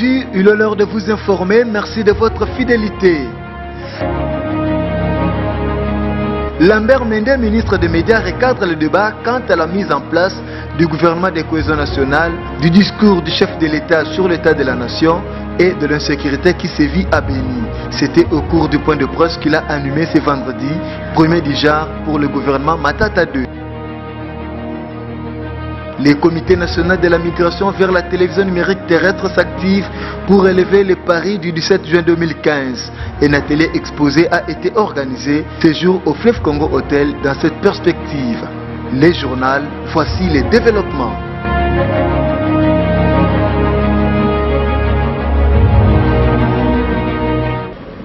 J eut l'honneur de vous informer. Merci de votre fidélité. Lambert Mende, ministre des Médias, recadre le débat quant à la mise en place du gouvernement de cohésion nationale, du discours du chef de l'État sur l'état de la nation et de l'insécurité qui sévit à Béni. C'était au cours du point de presse qu'il a animé ce vendredi, premier du genre pour le gouvernement Matata 2. Le Comité national de la migration vers la télévision numérique terrestre s'active pour élever les paris du 17 juin 2015. Un atelier exposé a été organisé ce jour au Fleuve Congo Hotel dans cette perspective. Les journaux, voici les développements.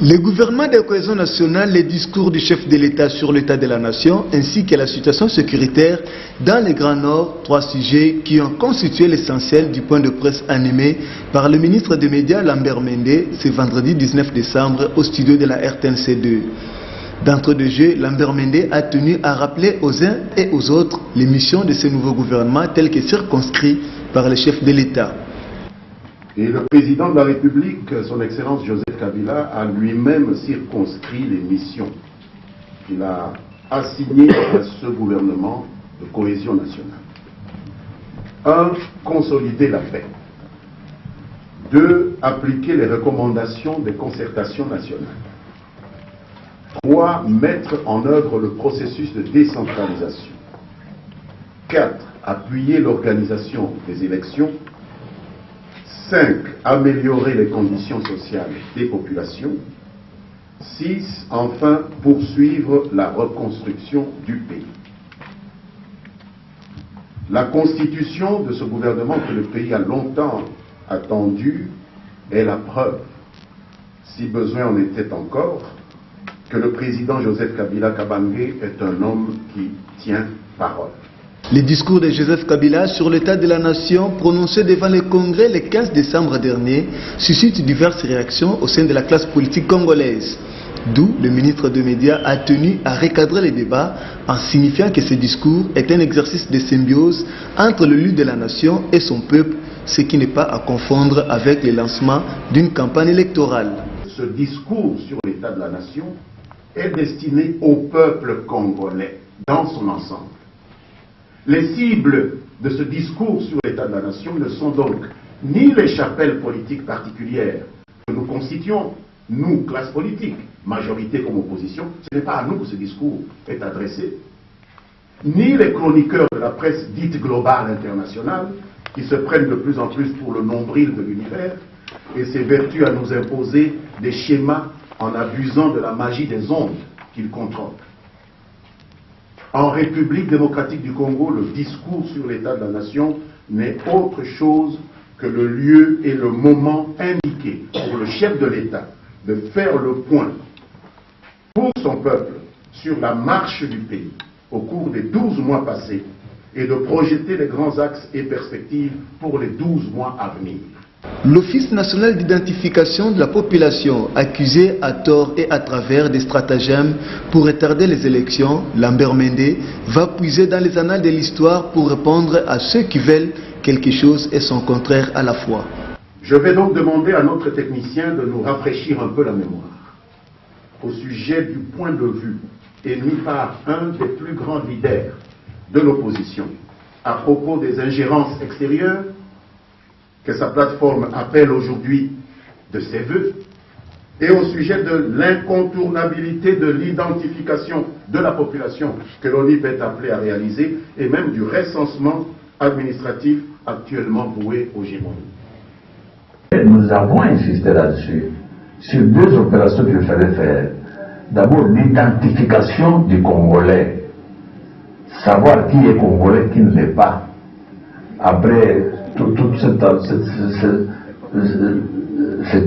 Le gouvernement de cohésion nationale, les discours du chef de l'État sur l'état de la nation ainsi que la situation sécuritaire dans le Grand Nord, trois sujets qui ont constitué l'essentiel du point de presse animé par le ministre des Médias Lambert Mende ce vendredi 19 décembre au studio de la RTNC2. D'entre deux jeux, Lambert Mende a tenu à rappeler aux uns et aux autres les missions de ce nouveau gouvernement telles que circonscrites par le chef de l'État. Et le président de la République, son Excellence Joseph Kabila, a lui-même circonscrit les missions qu'il a assignées à ce gouvernement de cohésion nationale. 1. Consolider la paix. 2. Appliquer les recommandations des concertations nationales. 3. Mettre en œuvre le processus de décentralisation. 4. Appuyer l'organisation des élections. 5. Améliorer les conditions sociales des populations. 6. Enfin, poursuivre la reconstruction du pays. La constitution de ce gouvernement que le pays a longtemps attendu est la preuve, si besoin en était encore, que le président Joseph Kabila Kabange est un homme qui tient parole. Le discours de Joseph Kabila sur l'état de la nation prononcé devant le Congrès le 15 décembre dernier suscite diverses réactions au sein de la classe politique congolaise. D'où le ministre des Médias a tenu à recadrer les débats en signifiant que ce discours est un exercice de symbiose entre le lieu de la nation et son peuple, ce qui n'est pas à confondre avec le lancement d'une campagne électorale. Ce discours sur l'état de la nation est destiné au peuple congolais dans son ensemble. Les cibles de ce discours sur l'état de la nation ne sont donc ni les chapelles politiques particulières que nous constituons, nous, classe politique, majorité comme opposition, ce n'est pas à nous que ce discours est adressé, ni les chroniqueurs de la presse dite globale internationale, qui se prennent de plus en plus pour le nombril de l'univers et s'évertuent à nous imposer des schémas en abusant de la magie des ondes qu'ils contrôlent. En République démocratique du Congo, le discours sur l'état de la nation n'est autre chose que le lieu et le moment indiqué pour le chef de l'État de faire le point pour son peuple sur la marche du pays au cours des 12 mois passés et de projeter les grands axes et perspectives pour les 12 mois à venir. L'Office national d'identification de la population, accusé à tort et à travers des stratagèmes pour retarder les élections, Lambert Mende va puiser dans les annales de l'histoire pour répondre à ceux qui veulent quelque chose et son contraire à la fois. Je vais donc demander à notre technicien de nous rafraîchir un peu la mémoire au sujet du point de vue émis par un des plus grands leaders de l'opposition à propos des ingérences extérieures que sa plateforme appelle aujourd'hui de ses voeux, et au sujet de l'incontournabilité de l'identification de la population que l'ONIP est appelée à réaliser, et même du recensement administratif actuellement voué aux gémonies. Nous avons insisté là-dessus, sur deux opérations qu'il fallait faire. D'abord, l'identification du Congolais, savoir qui est Congolais, qui ne l'est pas. Après, toute cette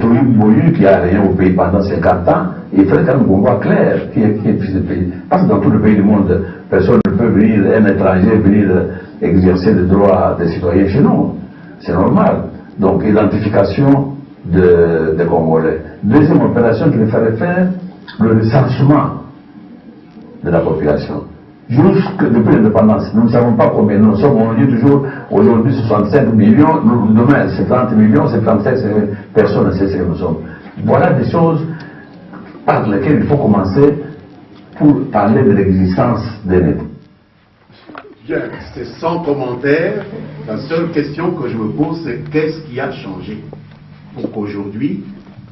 trouille qui a rien au pays pendant 50 ans, il fallait quand même qu'on voit clair qui est fils de pays. Parce que dans tout le pays du monde, personne ne peut venir, un étranger, venir exercer le droit des citoyens chez nous. C'est normal. Donc, identification des Congolais. Deuxième opération qu'il fallait faire, le recensement de la population. Jusque depuis l'indépendance, nous ne savons pas combien. Nous sommes, on dit toujours, aujourd'hui 65 millions, demain c'est 30 millions, c'est 35 personnes, c'est ce que nous sommes. Voilà des choses par lesquelles il faut commencer pour parler de l'existence des Négo. Bien, c'est sans commentaire. La seule question que je me pose, c'est qu'est-ce qui a changé pour qu'aujourd'hui,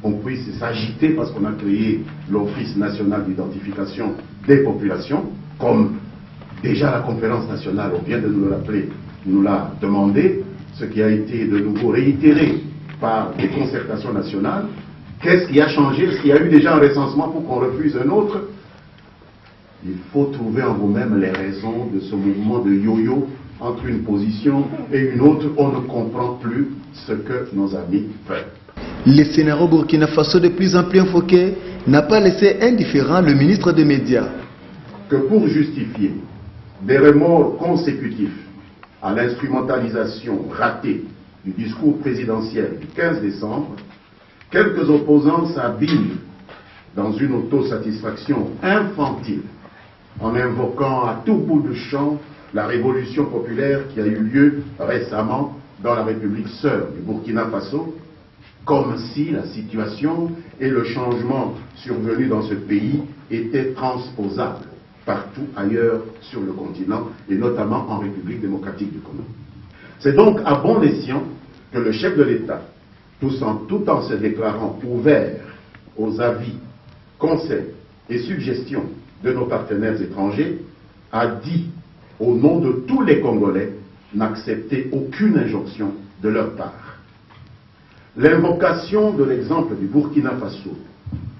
on puisse s'agiter parce qu'on a créé l'Office national d'identification des populations, comme déjà la conférence nationale, on vient de nous le rappeler, nous l'a demandé, ce qui a été de nouveau réitéré par des concertations nationales. Qu'est-ce qui a changé? Est-ce qu'il y a eu déjà un recensement pour qu'on refuse un autre? Il faut trouver en vous-même les raisons de ce mouvement de yo-yo entre une position et une autre. On ne comprend plus ce que nos amis font. Le scénario Burkina Faso de plus en plus enfoqué n'a pas laissé indifférent le ministre des Médias. Que pour justifier des remords consécutifs à l'instrumentalisation ratée du discours présidentiel du 15 décembre, quelques opposants s'habillent dans une autosatisfaction infantile en invoquant à tout bout de champ la révolution populaire qui a eu lieu récemment dans la République sœur du Burkina Faso, comme si la situation et le changement survenu dans ce pays étaient transposables partout ailleurs sur le continent et notamment en République démocratique du Congo. C'est donc à bon escient que le chef de l'État, tout en se déclarant ouvert aux avis, conseils et suggestions de nos partenaires étrangers, a dit au nom de tous les Congolais n'accepter aucune injonction de leur part. L'invocation de l'exemple du Burkina Faso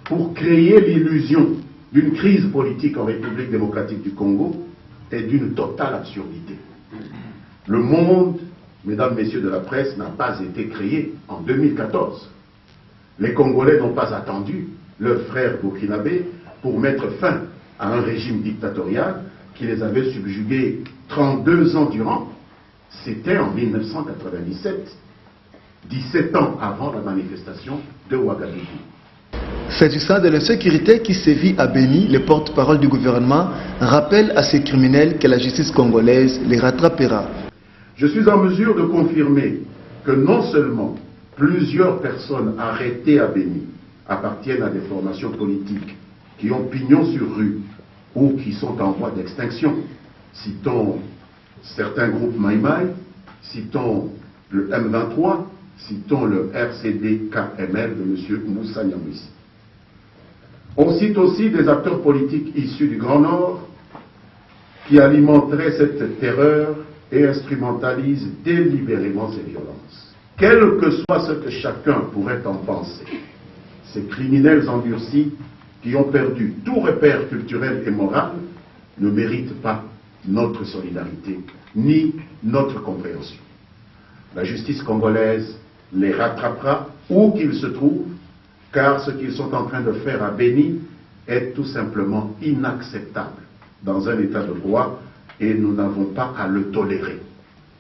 pour créer l'illusion d'une crise politique en République démocratique du Congo est d'une totale absurdité. Le monde, mesdames, messieurs de la presse, n'a pas été créé en 2014. Les Congolais n'ont pas attendu leurs frères burkinabés pour mettre fin à un régime dictatorial qui les avait subjugués 32 ans durant. C'était en 1997, 17 ans avant la manifestation de Ouagadougou. S'agissant de l'insécurité qui sévit à Béni, le porte-parole du gouvernement rappelle à ces criminels que la justice congolaise les rattrapera. Je suis en mesure de confirmer que non seulement plusieurs personnes arrêtées à Béni appartiennent à des formations politiques qui ont pignon sur rue ou qui sont en voie d'extinction. Citons certains groupes Maïmaï, citons le M23, citons le RCD-KML de M. Moussa Nyamwisi. On cite aussi des acteurs politiques issus du Grand Nord qui alimenteraient cette terreur et instrumentalisent délibérément ces violences. Quel que soit ce que chacun pourrait en penser, ces criminels endurcis qui ont perdu tout repère culturel et moral ne méritent pas notre solidarité ni notre compréhension. La justice congolaise les rattrapera où qu'ils se trouvent, car ce qu'ils sont en train de faire à Béni est tout simplement inacceptable dans un état de droit et nous n'avons pas à le tolérer,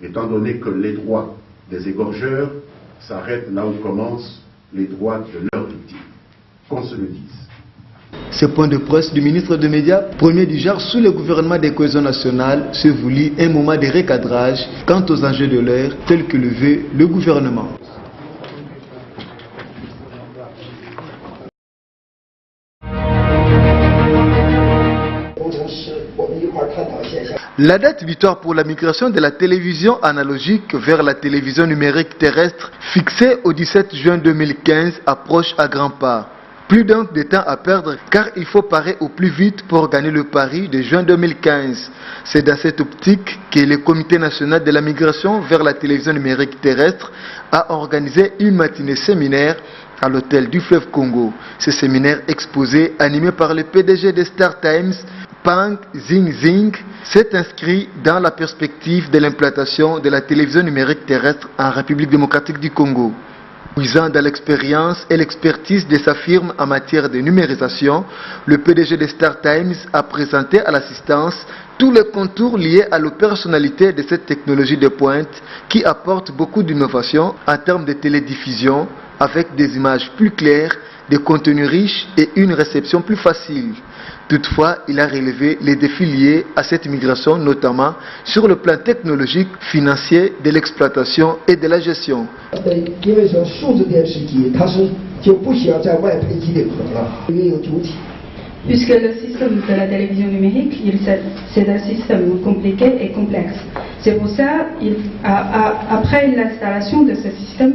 étant donné que les droits des égorgeurs s'arrêtent là où commencent les droits de leurs victimes. Qu'on se le dise. Ce point de presse du ministre des Médias, premier du genre sous le gouvernement de cohésion nationale, se voulut un moment de recadrage quant aux enjeux de l'heure tels que le veut le gouvernement. La date butoir pour la migration de la télévision analogique vers la télévision numérique terrestre, fixée au 17 juin 2015, approche à grands pas. Plus donc de temps à perdre car il faut parer au plus vite pour gagner le pari de juin 2015. C'est dans cette optique que le Comité national de la migration vers la télévision numérique terrestre a organisé une matinée séminaire à l'hôtel du fleuve Congo. Ce séminaire exposé, animé par le PDG de Star Times, Pang Zing, s'est inscrit dans la perspective de l'implantation de la télévision numérique terrestre en République démocratique du Congo. Puisant dans l'expérience et l'expertise de sa firme en matière de numérisation, le PDG de Star Times a présenté à l'assistance tous les contours liés à l'opérationnalité de cette technologie de pointe qui apporte beaucoup d'innovation en termes de télédiffusion, avec des images plus claires, des contenus riches et une réception plus facile. Toutefois, il a relevé les défis liés à cette migration, notamment sur le plan technologique, financier, de l'exploitation et de la gestion. Puisque le système de la télévision numérique, c'est un système compliqué et complexe. C'est pour ça, après l'installation de ce système,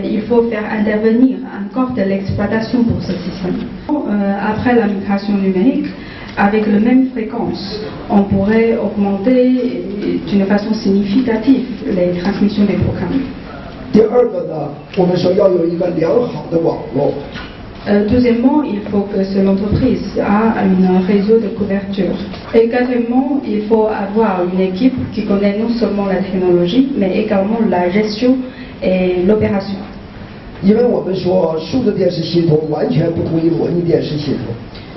il faut faire intervenir encore de l'exploitation pour ce système. Après la migration numérique, avec la même fréquence, on pourrait augmenter d'une façon significative les transmissions des programmes. Deuxièmement, il faut que l'entreprise ait un réseau de couverture. Et quatrièmement, il faut avoir une équipe qui connaît non seulement la technologie, mais également la gestion et l'opération.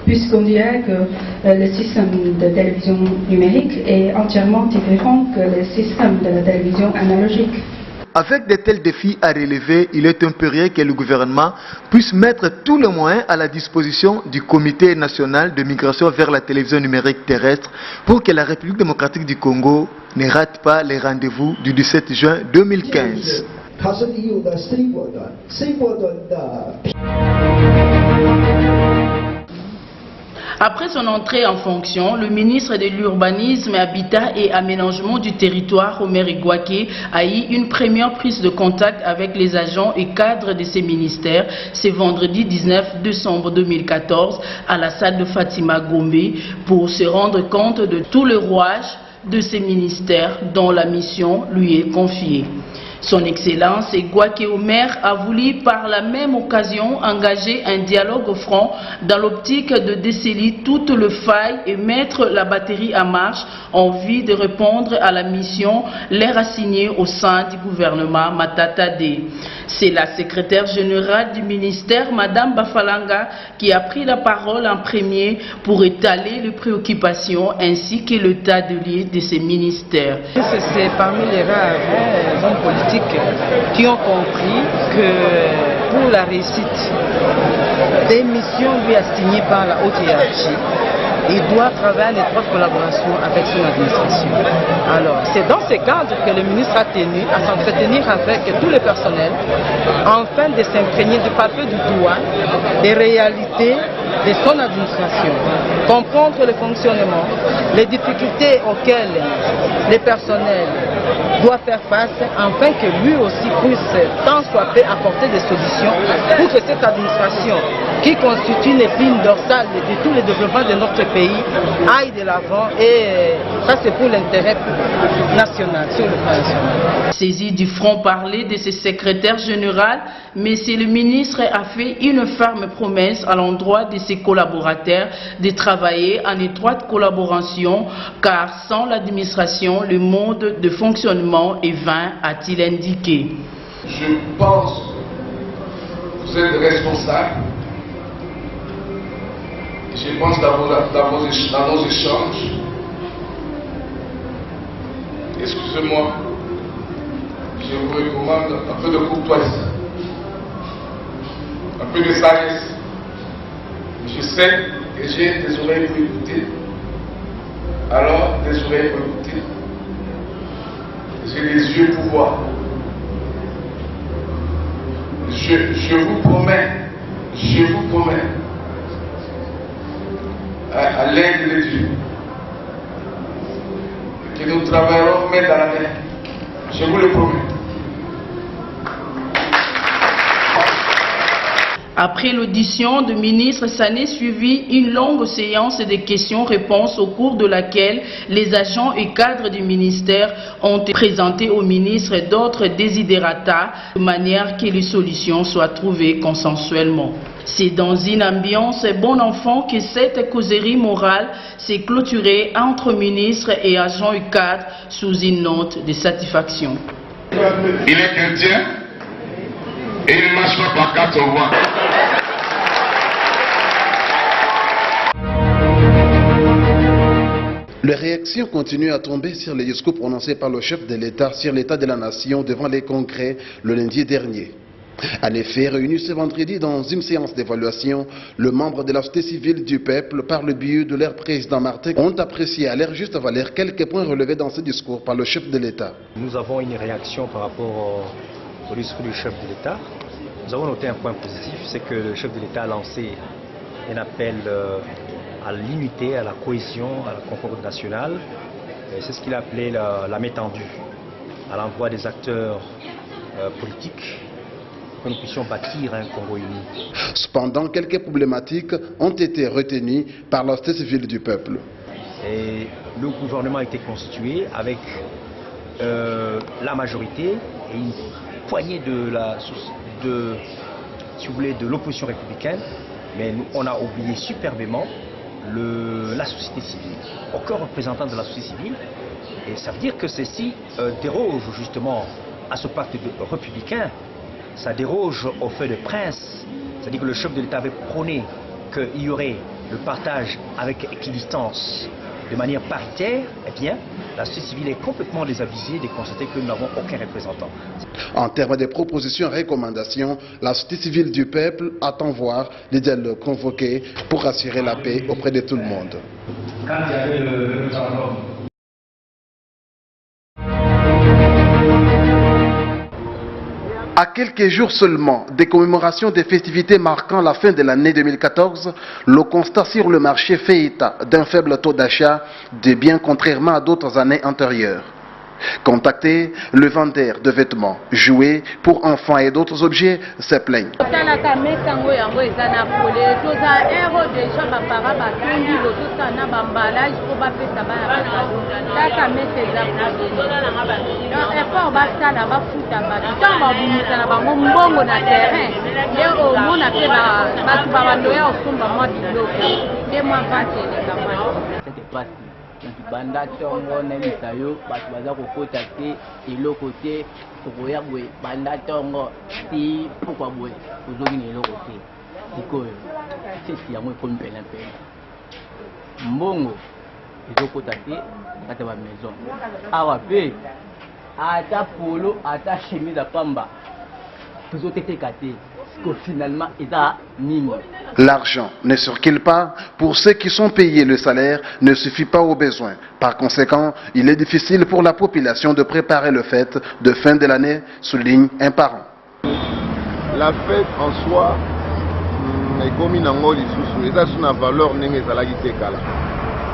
Puisqu'on dirait que le système de télévision numérique est entièrement différent que le système de la télévision analogique. Avec de tels défis à relever, il est impérieux que le gouvernement puisse mettre tous les moyens à la disposition du Comité national de migration vers la télévision numérique terrestre pour que la République démocratique du Congo ne rate pas les rendez-vous du 17 juin 2015. Après son entrée en fonction, le ministre de l'Urbanisme, Habitat et Aménagement du territoire, Omer Igwake, a eu une première prise de contact avec les agents et cadres de ces ministères ce vendredi 19 décembre 2014 à la salle de Fatima Gombe pour se rendre compte de tout le rouage de ces ministères dont la mission lui est confiée. Son Excellence Igwake Omer a voulu par la même occasion engager un dialogue franc dans l'optique de déceler toutes les failles et mettre la batterie en marche en vue de répondre à la mission leur assignée au sein du gouvernement Matata D. C'est la secrétaire générale du ministère, Madame Bafalanga, qui a pris la parole en premier pour étaler les préoccupations ainsi que l'état de lieu de ces ministères. C'est parmi les rares hommes politiques qui ont compris que pour la réussite des missions lui assignées par la haute hiérarchie, il doit travailler en étroite collaboration avec son administration. Alors, c'est dans ce cadre que le ministre a tenu à s'entretenir avec tous les personnels afin de s'imprégner du papier du doigt des réalités de son administration, comprendre le fonctionnement, les difficultés auxquelles les personnels doivent faire face, afin que lui aussi puisse tant soit peu apporter des solutions pour que cette administration, qui constitue une épine dorsale de tous les développements de notre pays, aille de l'avant, et ça c'est pour l'intérêt national, sur le plan national. Saisi du franc-parler de ce secrétaire général, mais le ministre a fait une ferme promesse à l'endroit de ses collaborateurs de travailler en étroite collaboration, car sans l'administration, le mode de fonctionnement est vain, a-t-il indiqué. Je pense que vous êtes responsable. Je pense dans nos échanges. Excusez-moi, je vous recommande un peu de courtoisie, un peu de sagesse. Je sais que j'ai des oreilles pour écouter, alors des oreilles pour écouter. J'ai des yeux pour voir. Je vous promets, à l'aide de Dieu, que nous travaillerons main dans la main. Je vous le promets. Après l'audition du ministre, s'en est suivi une longue séance de questions-réponses au cours de laquelle les agents et cadres du ministère ont présenté au ministre d'autres desiderata de manière que les solutions soient trouvées consensuellement. C'est dans une ambiance bon enfant que cette causerie morale s'est clôturée entre ministres et agents et cadres sous une note de satisfaction. Il est chrétien et il ne marche pas par quatre voies. Les réactions continuent à tomber sur les discours prononcés par le chef de l'État sur l'état de la nation devant les congrès le lundi dernier. En effet, réunis ce vendredi dans une séance d'évaluation, le membre de la société civile du peuple, par le biais de leur président Martin, ont apprécié à leur juste valeur quelques points relevés dans ce discours par le chef de l'État. Nous avons une réaction par rapport au discours du chef de l'État. Nous avons noté un point positif, c'est que le chef de l'État a lancé un appel à l'unité, à la cohésion, à la concorde nationale. C'est ce qu'il a appelé la main tendue, à l'envoi des acteurs politiques, que nous puissions bâtir un Congo uni. Cependant, quelques problématiques ont été retenues par la société civile du peuple. Et le gouvernement a été constitué avec la majorité et une poignée de l'opposition républicaine, mais nous, on a oublié superbement la société civile, aucun représentant de la société civile, et ça veut dire que ceci déroge justement à ce pacte républicain, ça déroge au fait de prince, c'est-à-dire que le chef de l'État avait prôné qu'il y aurait le partage avec équidistance de manière paritaire. Eh bien, la société civile est complètement désabusée de constater que nous n'avons aucun représentant. En termes de propositions et recommandations, la société civile du peuple attend voir les dialogues convoqués pour assurer la paix auprès de tout le monde. Quand il y avait le référendum, à quelques jours seulement des commémorations des festivités marquant la fin de l'année 2014, le constat sur le marché fait état d'un faible taux d'achat de biens contrairement à d'autres années antérieures. Contacté, le vendeur de vêtements, jouets pour enfants et d'autres objets se plaignent. banda tongo na misayo batu baza kokota te eloko te tokoya boye banda tongo ti pourquoi boye ozoki na eloko te sikoyo sisi yango ekomi pena mbongo ezokota te kata ba maison awa pe ata polo ata chemise ya pamba tozoteteka te finalement eza nini. L'argent ne circule pas. Pour ceux qui sont payés, le salaire ne suffit pas aux besoins. Par conséquent, il est difficile pour la population de préparer le fête de fin de l'année, souligne un parent. La fête en soi est comme une angole sous et ça c'est une valeur n'est pas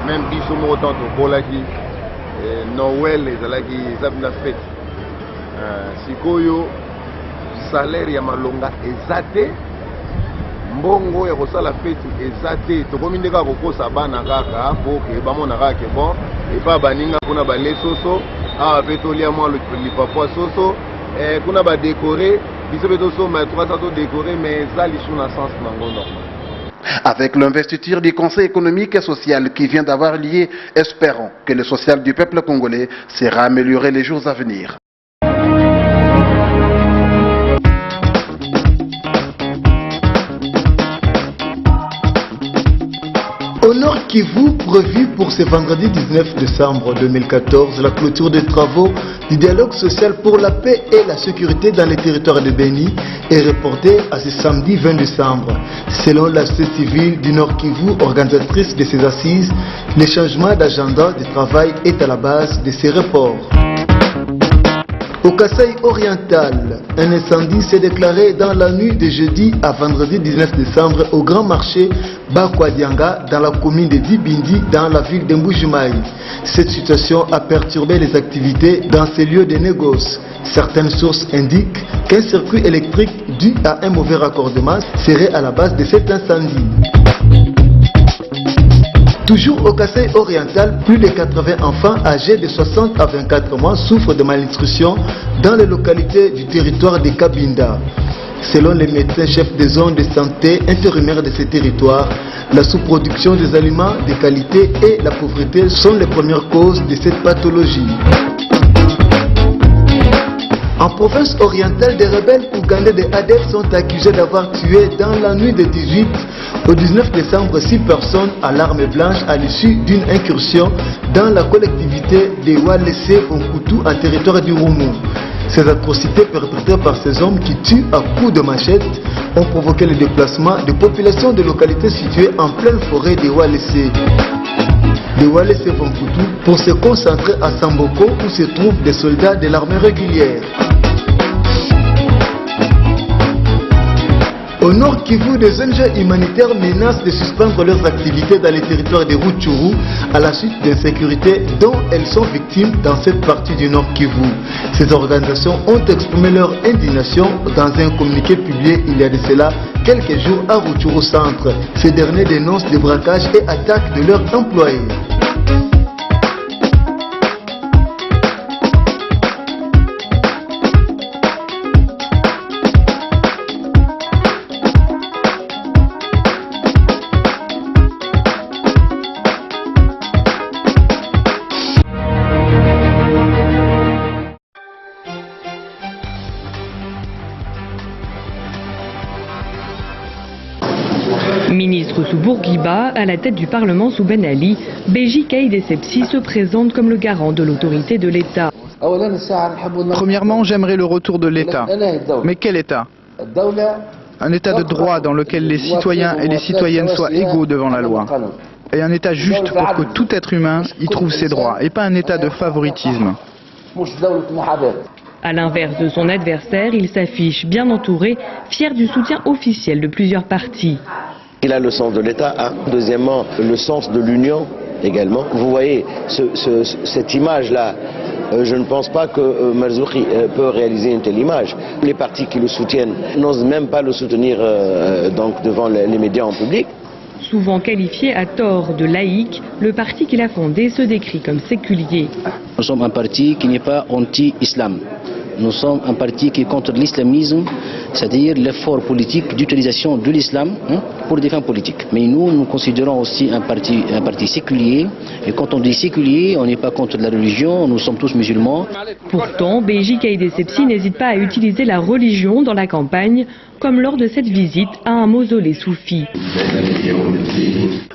même si nous sommes autant de bolaki Noël les alaki la fête sikoyo salaire ya malonga ezate mbongo ya kosala fete ezate tokomi ndeka kokosa bana kaka po ke bamona kaka bon et pas baninga kuna bale soso a petolia moi le papa soso kuna ba décorer biso beto so ma 300 to décorer mais ça li sous na sens nango normal. Avec l'investiture du Conseil économique et social qui vient d'avoir lieu, espérons que le social du peuple congolais sera amélioré les jours à venir. Au Nord Kivu, prévu pour ce vendredi 19 décembre 2014, la clôture des travaux du dialogue social pour la paix et la sécurité dans les territoires de Béni est reportée à ce samedi 20 décembre. Selon la société civile du Nord Kivu, organisatrice de ces assises, le changement d'agenda de travail est à la base de ces reports. Au Kasaï oriental, un incendie s'est déclaré dans la nuit de jeudi à vendredi 19 décembre au grand marché Bakwadianga dans la commune de Dibindi dans la ville de Mbujimaï. Cette situation a perturbé les activités dans ces lieux de négoce. Certaines sources indiquent qu'un circuit électrique dû à un mauvais raccordement serait à la base de cet incendie. Toujours au Kasaï oriental, plus de 80 enfants âgés de 60 à 24 mois souffrent de malnutrition dans les localités du territoire de Kabinda. Selon les médecins chefs des zones de santé intérimaires de ces territoires, la sous-production des aliments de qualité et la pauvreté sont les premières causes de cette pathologie. En province orientale, des rebelles ougandais de ADF sont accusés d'avoir tué dans la nuit de 18 au 19 décembre 6 personnes à l'arme blanche à l'issue d'une incursion dans la collectivité de Walese Onkutu en territoire du Roumu. Ces atrocités perpétrées par ces hommes qui tuent à coups de machette ont provoqué le déplacement de populations de localités situées en pleine forêt de Walese. De Walese Vankutu pour se concentrer à Samboko où se trouvent des soldats de l'armée régulière. Au nord Kivu, des ONG humanitaires menacent de suspendre leurs activités dans les territoires de Rutshuru à la suite d'insécurité dont elles sont victimes dans cette partie du nord Kivu. Ces organisations ont exprimé leur indignation dans un communiqué publié il y a de cela quelques jours à Rutshuru Centre. Ces derniers dénoncent des braquages et attaques de leurs employés. Ministre sous Bourguiba, à la tête du Parlement sous Ben Ali, Béji Caïd Essebsi se présente comme le garant de l'autorité de l'État. Premièrement, j'aimerais le retour de l'État. Mais quel État? Un État de droit dans lequel les citoyens et les citoyennes soient égaux devant la loi. Et un État juste pour que tout être humain y trouve ses droits, et pas un État de favoritisme. À l'inverse de son adversaire, il s'affiche bien entouré, fier du soutien officiel de plusieurs partis. Il a le sens de l'État, deuxièmement le sens de l'union également. Vous voyez cette image-là, je ne pense pas que Marzouki peut réaliser une telle image. Les partis qui le soutiennent n'osent même pas le soutenir donc devant les médias en public. Souvent qualifié à tort de laïque, le parti qu'il a fondé se décrit comme séculier. Nous sommes un parti qui n'est pas anti-islam. Nous sommes un parti qui est contre l'islamisme, c'est-à-dire l'effort politique d'utilisation de l'islam pour des fins politiques. Mais nous considérons aussi un parti séculier. Et quand on dit séculier, on n'est pas contre la religion, nous sommes tous musulmans. Pourtant, Béji Caïd Essebsi n'hésite pas à utiliser la religion dans la campagne, comme lors de cette visite à un mausolée soufi.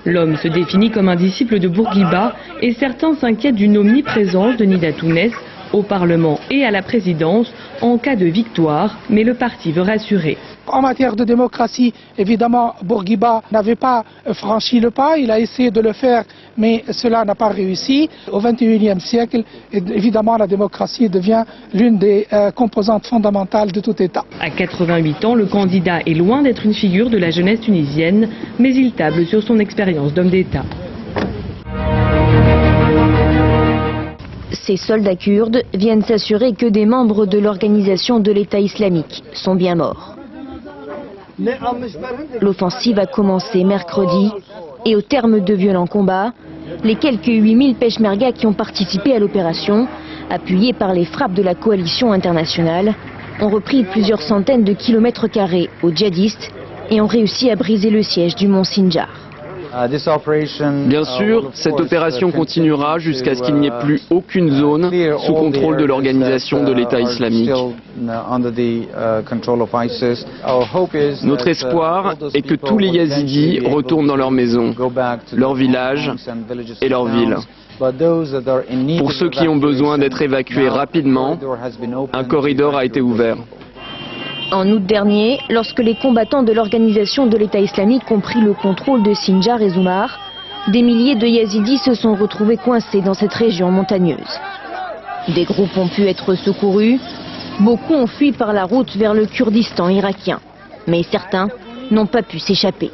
L'homme se définit comme un disciple de Bourguiba et certains s'inquiètent d'une omniprésence de Nida Tounès au Parlement et à la présidence en cas de victoire, mais le parti veut rassurer. En matière de démocratie, évidemment, Bourguiba n'avait pas franchi le pas, il a essayé de le faire, mais cela n'a pas réussi. Au XXIe siècle, évidemment, la démocratie devient l'une des composantes fondamentales de tout État. À 88 ans, le candidat est loin d'être une figure de la jeunesse tunisienne, mais il table sur son expérience d'homme d'État. Ces soldats kurdes viennent s'assurer que des membres de l'organisation de l'État islamique sont bien morts. L'offensive a commencé mercredi et au terme de violents combats, les quelques 8000 peshmerga qui ont participé à l'opération, appuyés par les frappes de la coalition internationale, ont repris plusieurs centaines de kilomètres carrés aux djihadistes et ont réussi à briser le siège du mont Sinjar. Bien sûr, cette opération continuera jusqu'à ce qu'il n'y ait plus aucune zone sous contrôle de l'organisation de l'État islamique. Notre espoir est que tous les Yazidis retournent dans leur maison, leur village et leur ville. Pour ceux qui ont besoin d'être évacués rapidement, un corridor a été ouvert. En août dernier, lorsque les combattants de l'organisation de l'État islamique ont pris le contrôle de Sinjar et Zoumar, des milliers de Yazidis se sont retrouvés coincés dans cette région montagneuse. Des groupes ont pu être secourus, beaucoup ont fui par la route vers le Kurdistan irakien, mais certains n'ont pas pu s'échapper.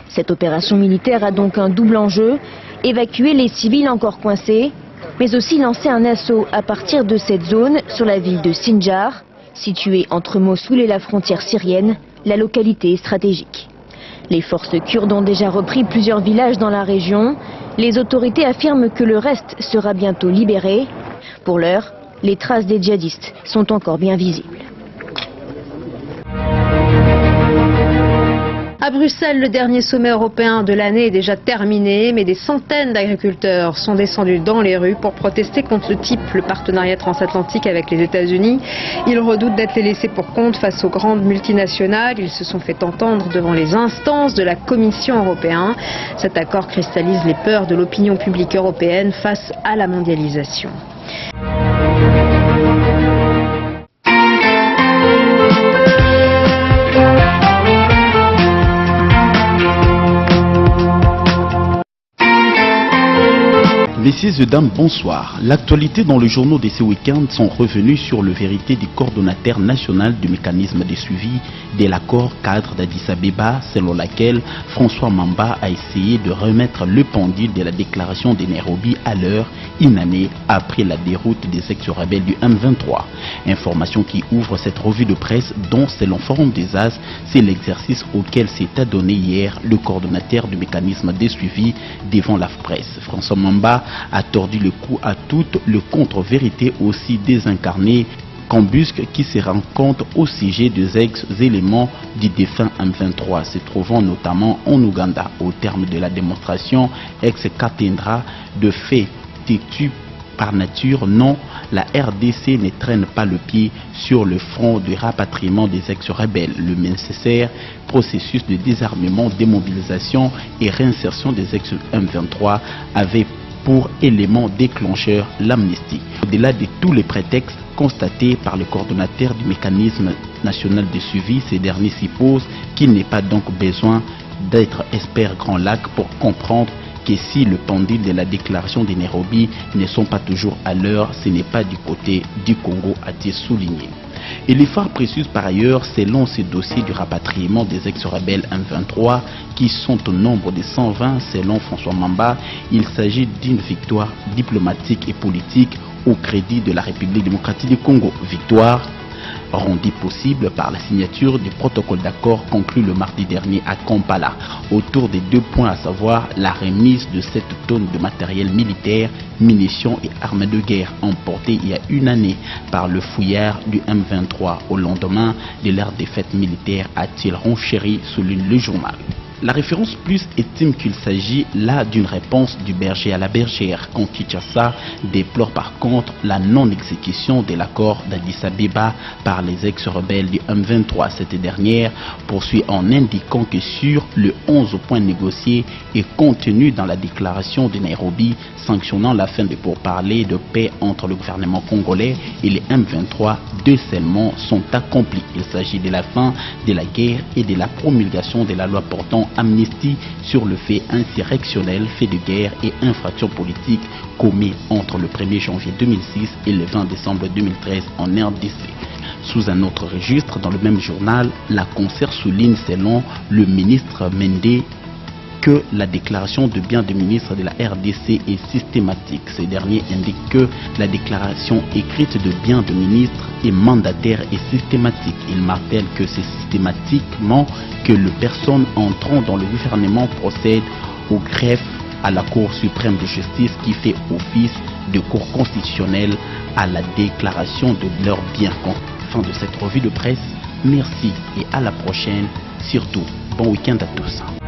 Cette opération militaire a donc un double enjeu, évacuer les civils encore coincés, mais aussi lancer un assaut à partir de cette zone sur la ville de Sinjar, située entre Mossoul et la frontière syrienne, la localité est stratégique. Les forces kurdes ont déjà repris plusieurs villages dans la région. Les autorités affirment que le reste sera bientôt libéré. Pour l'heure, les traces des djihadistes sont encore bien visibles. À Bruxelles, le dernier sommet européen de l'année est déjà terminé, mais des centaines d'agriculteurs sont descendus dans les rues pour protester contre le partenariat transatlantique avec les États-Unis. Ils redoutent d'être les laissés pour compte face aux grandes multinationales. Ils se sont fait entendre devant les instances de la Commission européenne. Cet accord cristallise les peurs de l'opinion publique européenne face à la mondialisation. Messieurs et dames, bonsoir. L'actualité dans les journaux de ce week-end sont revenus sur le vérité du coordonnateur national du mécanisme de suivi de l'accord cadre d'Addis Abeba, selon laquelle François Mamba a essayé de remettre le pendule de la déclaration de Nairobi à l'heure, une année après la déroute des ex-rebelles du M23. Information qui ouvre cette revue de presse dont, selon Forum des As, c'est l'exercice auquel s'est adonné hier le coordonnateur du mécanisme de suivi devant la presse. François Mamba a tordu le cou à toute le contre-vérité aussi désincarnée qu'embusque qui se rencontre au sujet des ex-éléments du défunt M23, se trouvant notamment en Ouganda. Au terme de la démonstration ex-cathédra de faits têtus par nature, non, la RDC ne traîne pas le pied sur le front du rapatriement des ex-rebelles. Le nécessaire processus de désarmement, démobilisation et réinsertion des ex-M23 avait pour élément déclencheur l'amnistie. Au-delà de tous les prétextes constatés par le coordonnateur du mécanisme national de suivi, ces derniers supposent qu'il n'est pas donc besoin d'être expert Grand Lac pour comprendre que si le pendule de la déclaration de Nairobi ne sont pas toujours à l'heure, ce n'est pas du côté du Congo, a-t-il souligné. Et les phares précisent par ailleurs, selon ce dossier du rapatriement des ex-rebelles M23, qui sont au nombre de 120 selon François Mamba, il s'agit d'une victoire diplomatique et politique au crédit de la République démocratique du Congo. Victoire rendue possible par la signature du protocole d'accord conclu le mardi dernier à Kampala, autour des 2 points, à savoir la remise de 7 tonnes de matériel militaire, munitions et armes de guerre emportées il y a une année par le fouillard du M23 au lendemain de leur défaite militaire, a-t-il renchéri, souligne le journal. La référence plus estime qu'il s'agit là d'une réponse du berger à la bergère, quand Kinshasa déplore par contre la non-exécution de l'accord d'Addis Abeba par les ex-rebelles du M23. Cette dernière poursuit en indiquant que sur le 11 points négociés et contenus dans la déclaration de Nairobi sanctionnant la fin des pourparlers de paix entre le gouvernement congolais et les M23, 2 seulement sont accomplis. Il s'agit de la fin de la guerre et de la promulgation de la loi portant amnistie sur le fait insurrectionnel, fait de guerre et infraction politique commis entre le 1er janvier 2006 et le 20 décembre 2013 en RDC. Sous un autre registre, dans le même journal, la Concert souligne selon le ministre Mende que la déclaration de biens du ministre de la RDC est systématique. Ce dernier indique que la déclaration écrite de biens du ministre et mandataire est systématique. Il martèle que c'est systématiquement que les personnes entrant dans le gouvernement procèdent au greffe à la Cour suprême de justice qui fait office de cour constitutionnelle à la déclaration de leurs biens. Fin de cette revue de presse. Merci et à la prochaine. Surtout, bon week-end à tous.